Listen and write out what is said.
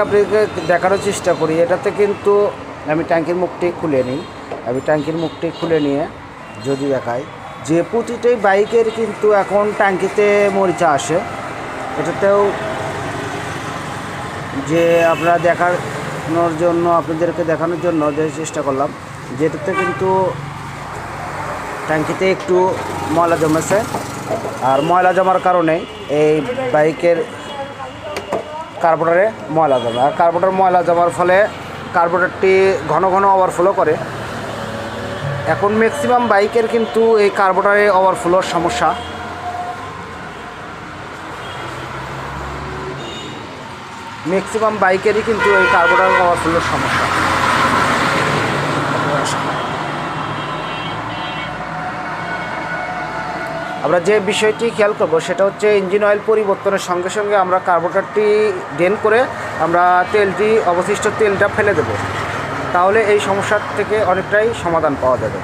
আপনাকে দেখানোর চেষ্টা করি। এটাতে কিন্তু আমি ট্যাঙ্কির মুখটি খুলে নিই। আমি ট্যাঙ্কির মুখটি খুলে নিয়ে যদি দেখাই যে প্রতিটাই বাইকের কিন্তু এখন ট্যাঙ্কিতে মরিচা আসে। এটাতেও যে আপনারা দেখানোর জন্য আপনাদেরকে দেখানোর জন্য যে চেষ্টা করলাম, যেটাতে কিন্তু ট্যাঙ্কিতে একটু ময়লা জমেছে। আর ময়লা জমার কারণে এই বাইকের কার্বোরেটরে ময়লা জমে। আর কার্বোরেটর ময়লা জমার ফলে কার্বোরেটরটি ঘন ঘন ওভারফ্লো করে। এখন ম্যাক্সিমাম বাইকের কিন্তু এই কার্বোরেটরে ওভারফ্লোর সমস্যা। ম্যাক্সিমাম বাইকেরই কিন্তু এই কার্বোরেটর ওভারফ্লোর সমস্যা। আমরা যে বিষয়টি খেয়াল করব সেটা হচ্ছে ইঞ্জিন অয়েল পরিবর্তনের সঙ্গে সঙ্গে আমরা কার্বোরেটরটি ড্রেন করে আমরা অবশিষ্ট তেলটা ফেলে দেব। তাহলে এই সমস্যার থেকে অনেকটাই সমাধান পাওয়া যাবে।